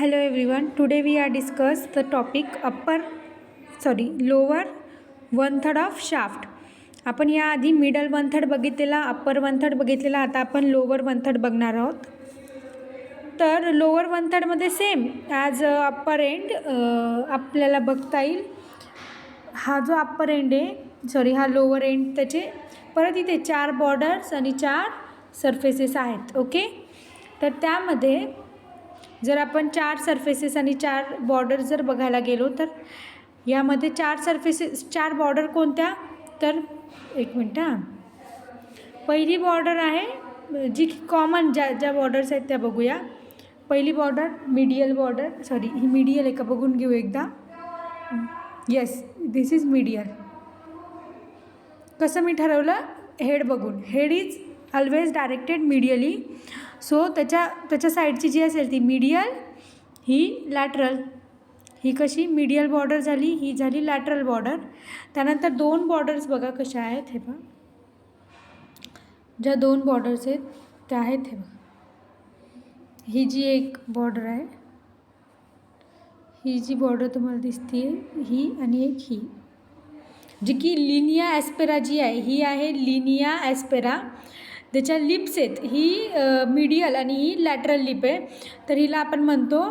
Hello everyone. Today we are discuss the topic lower one third of shaft. आपण याआधी middle one third बघितलेला, upper one third बघितलेला. आता आपण lower one third बघणार आहोत. तर लोअर वन थर्डमध्ये सेम ॲज अप्पर एंड आपल्याला बघता येईल. हा जो अप्पर एंड आहे हा लोअर एंड, त्याचे परत इथे 4 बॉर्डर्स आणि 4 सरफेसेस आहेत. ओके, तर त्यामध्ये जर आपण 4 सरफेसेस आणि 4 बॉर्डर जर बघायला गेलो तर यामध्ये 4 सरफेसेस 4 बॉर्डर कोणत्या, तर एक मिनट पहिली बॉर्डर आहे जी कॉमन ज्या बॉर्डर्स आहेत त्या बघूया. पहिली बॉर्डर मीडियल बॉर्डर, ही मीडियल आहे का बघून घेऊ एकदा. Yes, this is medial. कसं मी ठरवलं, हेड बघून. Head is always directed medially. So त्याच्या साईडची जी असेल ती मीडियल, ही लॅटरल. ही कशी मीडियल बॉर्डर झाली, ही झाली लॅटरल बॉर्डर. त्यानंतर 2 बॉर्डर्स बघा कशा आहेत. हे बघा, ज्या 2 बॉर्डर्स आहेत त्या आहेत. हे बघा, ही जी एक बॉर्डर आहे, ही जी बॉर्डर तुम्हाला दिसते ही, आणि एक ही जी की लिनिया ॲस्पेरा जी आहे, ही आहे लिनिया ॲस्पेरा. त्याच्या लिप्स आहेत, ही मीडियल आणि ही लॅटरल लिप आहे. तर हिला आपण म्हणतो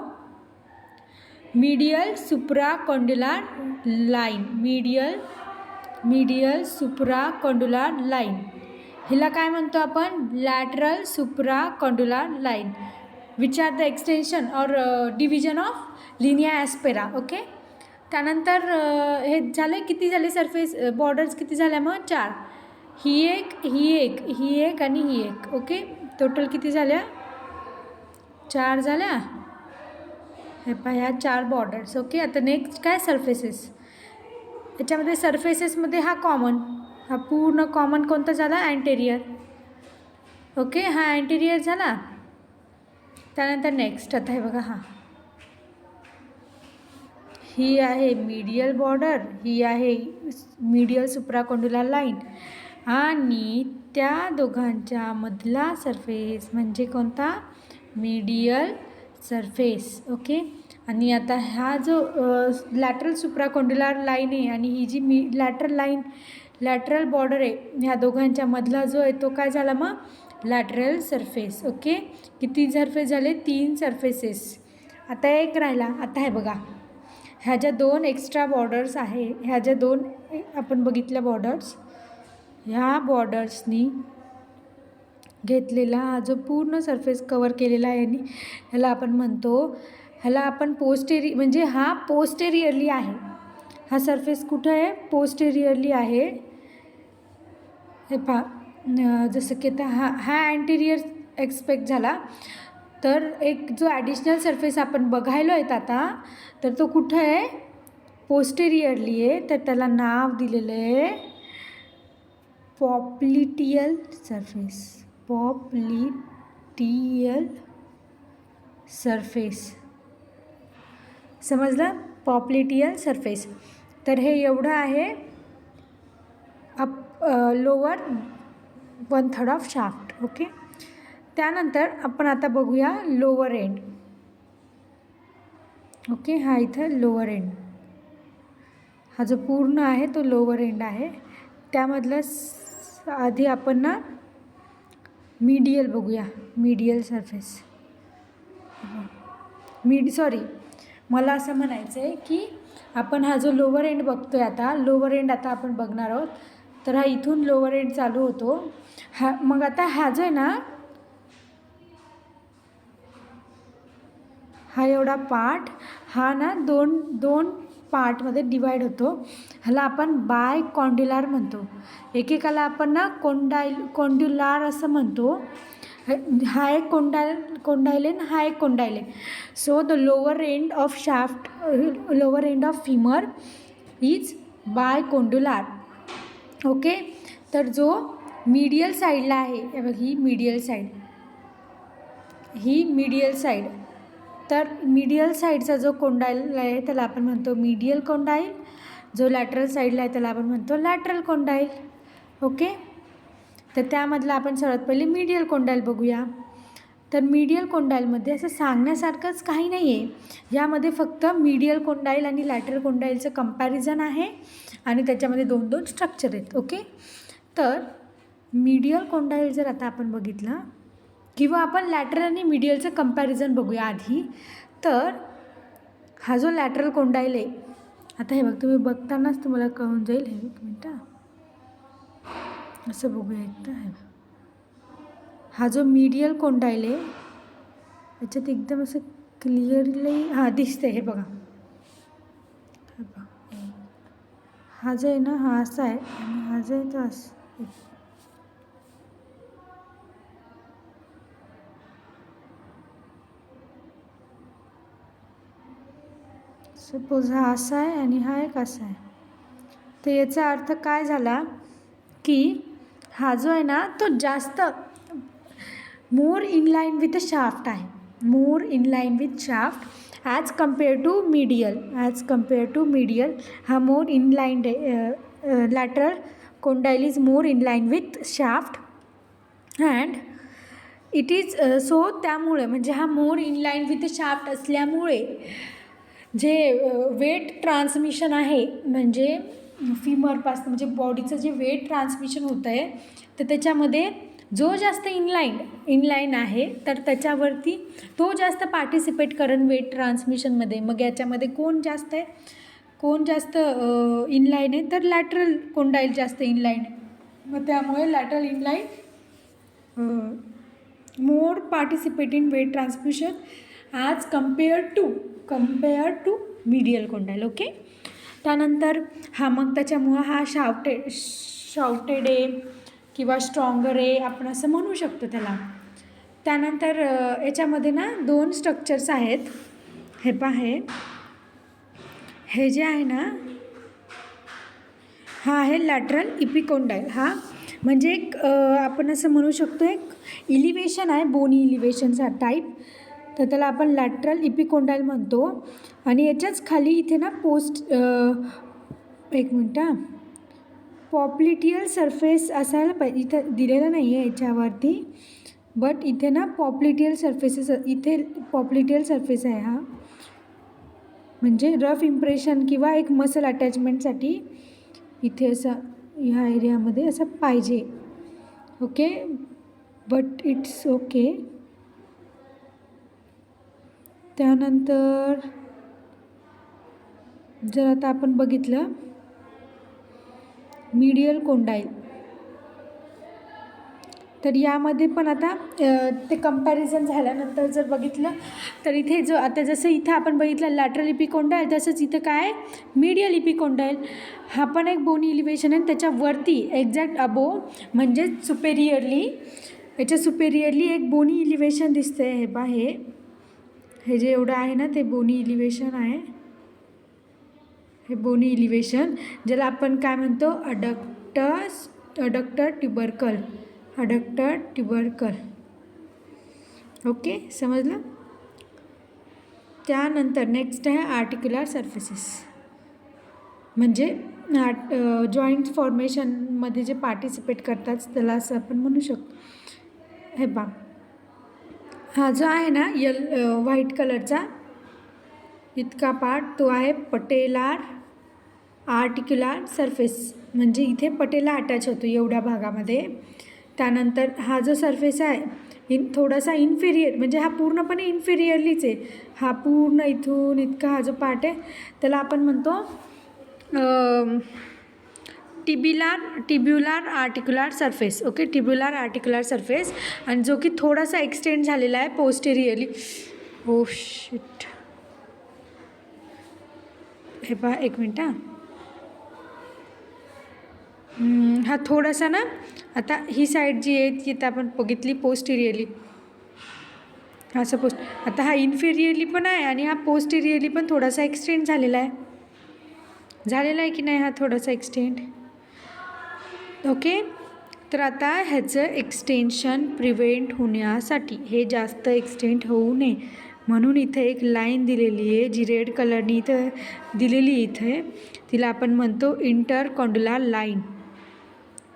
medial supracondylar line. Medial supracondylar line, हिला काय म्हणतो आपण, lateral supracondylar line, which are the extension or division of linea aspera. Okay, त्यानंतर हे झाले, किती झाले सरफेस बॉर्डर्स, किती झाल्या मग 4. ही एक, ही एक, ही एक आणि ही एक. ओके, टोटल किती झाल्या, 4 झाल्या. हे पहा, ह्या 4 बॉर्डर्स. ओके, आता नेक्स्ट काय, सरफेसेस. याच्यामध्ये सरफेसेसमध्ये हा कॉमन, हा पूर्ण कॉमन कोणता झाला, अँटेरियर. ओके, हा अँटेरियर झाला. त्यानंतर नेक्स्ट आता हे बघा, ही आहे मीडियल बॉर्डर, ही आहे मीडियल सुप्राकॉन्ड्युलर लाईन, आणि त्या दोघांच्या मधला सरफेस म्हणजे कोणता, मीडियल सरफेस. ओके, आणि आता हा जो लॅटरल सुप्राकॉन्ड्युलर लाईन आहे आणि ही जी लॅटरल बॉर्डर आहे, ह्या दोघांच्या मधला जो आहे तो काय झाला मग, लॅटरल सरफेस. ओके, किती सरफेस झाले, 3 सरफेसेस. आता एक राहिला. आता हे बघा, ह्या ज्या 2 एक्स्ट्रा बॉर्डर्स आहे, ह्या ज्या 2 आपण बघितल्या बॉर्डर्स, ह्या बॉर्डर्सनी घेतलेला हा जो पूर्ण सरफेस कवर केलेला आहे, ह्याला आपण म्हणतो, ह्याला आपण म्हणजे हा पोस्टेरियरली आहे. हा सरफेस कुठं आहे, पोस्टेरियरली आहे. हे पहा, जसं की आता हा अँटेरियर एक्सपेक्ट झाला. तर एक जो ॲडिशनल सरफेस आपण बघायलो आहेत आता, तर तो कुठं आहे, पोस्टेरियरली आहे. तर त्याला नाव दिलेलं आहे पॉप्लिटियल सरफेस. पॉप्लिटियल सरफेस, समजलं, पॉप्लिटियल सरफेस. तर हे एवढं आहे lower one third of shaft. Okay, त्यानंतर आपण आता बघूया लोअर एंड. ओके, हा इथं लोअर एंड, हा जो पूर्ण आहे तो लोअर एंड आहे. त्यामधलं आधी आपण ना मीडियल बघूया. मीडियल सरफेस, मला असं म्हणायचं आहे की आपण हा जो लोअर एंड बघतोय आता, लोअर एंड आता आपण बघणार आहोत. तर हा इथून लोअर एंड चालू होतो. मग आता हा जो आहे ना, हा एवढा पार्ट, हा ना दोन पार्टमध्ये डिवाईड होतो. ह्याला आपण बाय कॉन्ड्युलार म्हणतो. एकेकाला आपण ना कॉन्ड्युलार असं म्हणतो. हा एक कोंडायलेन, हा एक कोंडायलेन. So the lower end of shaft, lower end of femur is bicondylar. Okay, तर जो मीडियल साईडला आहे, ही मीडियल साईड, तर मीडियल साईडचा जो कोंडाईल आहे त्याला आपण म्हणतो मीडियल कोंडाईल. जो लॅटरल साईडला आहे त्याला आपण म्हणतो लॅटरल कोंडाईल. ओके, तर त्यामधला आपण सर्वात पहिले मीडियल कोंडाईल बघूया. तर मीडियल कोंडाईलमध्ये असं सांगण्यासारखंच काही नाही आहे. यामध्ये फक्त मीडियल कोंडाईल आणि लॅटरल कोंडाईलचं कंपॅरिझन आहे आणि त्याच्यामध्ये 2 स्ट्रक्चर आहेत. ओके, तर मीडियल कोंडाईल जर आता आपण बघितलं किंवा आपण लॅटरल आणि मीडियलचं कंपॅरिझन बघूया आधी. तर हा जो लॅटरल कोंडाईल आहे, आता हे बघ, तुम्ही बघतानाच तुम्हाला कळून जाईल. हे एक मिनटं असं बघूया एकदा. हा जो मीडियल कोंडाईल आहे याच्यात एकदम असं क्लिअरली दिसते. हे बघा, हा जो आहे ना हा असा आहे आणि हा जो आहे तो असं. सपोज हा असा आहे आणि हा एक असा आहे. तर याचा अर्थ काय झाला की हा जो आहे ना तो जास्त more in line with the shaft आहे. More in line with shaft as compare to medial. हा more in line lateral condyle is more in line with shaft and it is so. त्यामुळे म्हणजे हा more in line with shaft असल्यामुळे जे weight transmission आहे म्हणजे फिमरपासून म्हणजे बॉडीचं जे वेट ट्रान्समिशन होतं आहे तर त्याच्यामध्ये जो जास्त इनलाईन आहे तर त्याच्यावरती तो जास्त पार्टिसिपेट करेन वेट ट्रान्समिशनमध्ये. मग याच्यामध्ये कोण जास्त इनलाईन आहे तर लॅटरल कोंडाईल जास्त इनलाईन आहे. मग त्यामुळे lateral inline more participate in weight transmission as compare to medial condyle. Okay, त्यानंतर मग त्याच्यामुळं हा शाउटेड आहे किंवा स्ट्रॉंगर आहे आपण असं म्हणू शकतो त्याला. त्यानंतर याच्यामध्ये ना 2 स्ट्रक्चर्स आहेत. हे पहा, हे जे आहे ना हा आहे लॅटरल इपिकोंडाईल. हा म्हणजे एक आपण असं म्हणू शकतो एक इलिव्हेशन आहे, बोनी इलिव्हेशनचा टाईप. तर त्याला आपण लॅटरल इपिकोंडाईल म्हणतो. आणि याच्याच खाली इथे ना एक मिनटं पॉप्लिटियल सरफेस असायला पाहिजे. इथं दिलेलं नाही आहे याच्यावरती, बट इथे ना पॉप्लिटियल सरफेस आहे. हा म्हणजे रफ इम्प्रेशन किंवा एक मसल अटॅचमेंटसाठी इथे असं ह्या एरियामध्ये असं पाहिजे. Okay, but it's okay. त्यानंतर जर आता आपण बघितलं मीडियल कोंडाईल तर यामध्ये पण आता ते कंपॅरिझन झाल्यानंतर जर बघितलं तर इथे जो आता जसं इथं आपण बघितलं लॅटरल इपिकोंडाईल तसंच इथं काय मीडियल इपिकोंडाईल. हा पण एक बोनी इलिव्हेशन आहे. त्याच्यावरती एक्झॅक्ट अबो म्हणजे याच्या सुपेरियरली एक बोनी इलिव्हेशन दिसतं आहे. हे पहा, हे जे एवढं आहे ना ते बोनी इलिव्हेशन आहे. हे बोनी इलिव्हेशन ज्याला आपण काय म्हणतो अडक्टर ट्युबरकल. ओके, समजलं. त्यानंतर नेक्स्ट आहे आर्टिक्युलर सरफेसेस म्हणजे जॉईंट फॉर्मेशनमध्ये जे पार्टिसिपेट करतात त्याला असं आपण म्हणू शकतो. हे पहा, हा जो आहे ना व्हाईट कलरचा इतका पार्ट तो आहे पटेलार आर्टिक्युलर सरफेस. म्हणजे इथे पटेला अटॅच होतो एवढ्या भागामध्ये. त्यानंतर हा जो सरफेस आहे थोडासा इन्फिरियर म्हणजे हा पूर्णपणे इन्फिरियरलीच आहे. हा पूर्ण इथून इतका हा जो पार्ट आहे त्याला आपण म्हणतो tibular articular surface. Okay, tibular articular surface. आणि जो की थोडासा एक्सटेंड झालेला आहे पोस्टेरियरली. ओ शिट, हे पहा एक मिनट. हा थोडासा ना आता ही साईड जी आहे ती आता आपण बघितली पोस्टेरियरली. हा सपोज आता हा इन्फिरियरली पण आहे आणि हा पोस्टेरियरली पण थोडासा एक्सटेंड झालेला आहे की नाही हा थोडासा एक्सटेंड. ओके, तर आता ह्याचं एक्सटेन्शन प्रिव्हेंट होण्यासाठी हे जास्त एक्सटेंड होऊ नये म्हणून इथे एक लाईन दिलेली आहे जी रेड कलरनी इथं दिलेली इथे तिला आपण म्हणतो इंटरकॉन्डुलर लाईन.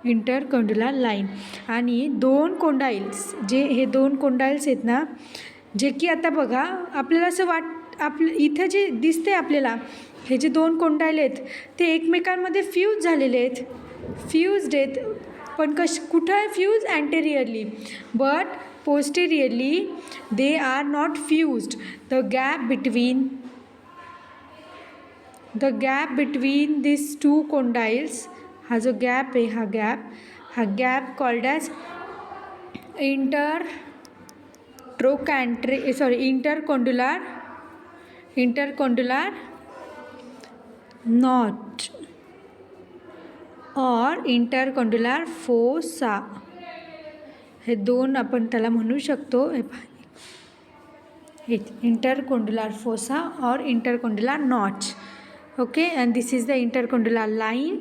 इंटरकॉन्ड्युलर लाईन. आणि दोन कोंडाईल्स, जे हे दोन कोंडाईल्स आहेत ना, जे की आता बघा आपल्याला असं आपलं इथं जे दिसते आपल्याला, हे जे दोन कोंडाईल आहेत ते एकमेकांमध्ये फ्यूज झालेले आहेत, फ्यूज्ड आहेत. पण कुठं आहे fuse? Anteriorly. But posteriorly they are not fused. The gap between this two condyles, हा जो गॅप आहे, हा gap called as intercondylar notch or intercondylar fossa. हे दोन आपण त्याला म्हणू शकतो. Intercondylar fossa or intercondylar notch. Okay, and this is the intercondylar line.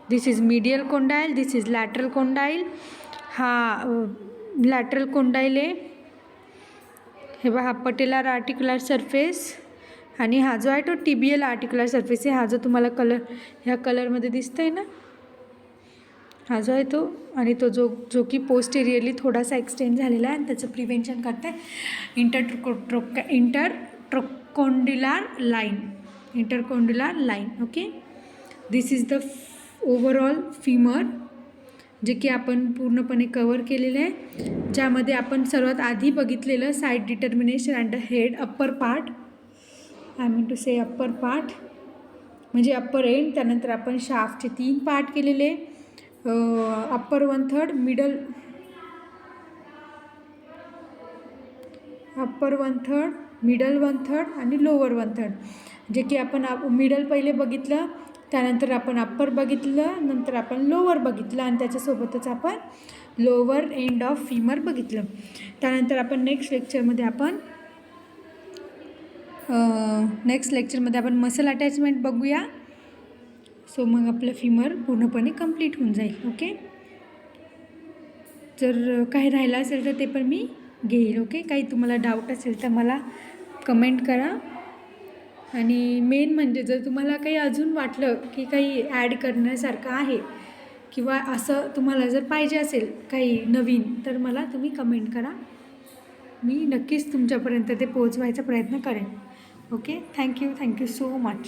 This is medial condyle, this is lateral condyle. हा लॅटरल कोंडाईल आहे. हे बघा, हा पटेलर आर्टिक्युलर सरफेस, आणि हा जो आहे तो टिबियल आर्टिक्युलर सरफेस आहे. हा जो तुम्हाला ह्या कलरमध्ये दिसतंय ना, हा जो आहे तो, आणि तो जो की पोस्टेरियरली थोडासा एक्सटेंड झालेला आहे, आणि त्याचं प्रिव्हेंशन करते intercondylar line. Okay, this is the overall femur, जे की आपण पूर्णपणे कवर केलेलं आहे, ज्यामध्ये आपण सर्वात आधी बघितलेलं side determination and the head, upper part. I mean to say upper part म्हणजे अप्पर एंड. त्यानंतर आपण शाफ्टचे 3 पार्ट केलेले, अप्पर 1/3, मिडल 1/3 आणि लोअर 1/3. जे की आपण मिडल पहिले बघितलं, त्यानंतर आपण अप्पर बघितलं, नंतर आपण लोअर बघितलं, आणि त्याच्यासोबतच आपण लोअर एंड ऑफ फिमर बघितलं. त्यानंतर आपण नेक्स्ट लेक्चरमध्ये आपण मसल अटॅचमेंट बघूया. सो मग आपलं फिमर पूर्णपणे कंप्लीट होऊन जाईल. ओके, जर काही राहिलं असेल तर ते पण मी घेईल. ओके, काही तुम्हाला डाऊट असेल तर मला कमेंट करा. आणि मेन म्हणजे जर तुम्हाला काही अजून वाटलं की काही ॲड करण्यासारखं आहे, किंवा असं तुम्हाला जर पाहिजे असेल काही नवीन, तर मला तुम्ही कमेंट करा. मी नक्कीच तुमच्यापर्यंत ते पोहोचवायचा प्रयत्न करेन. Okay, thank you so much.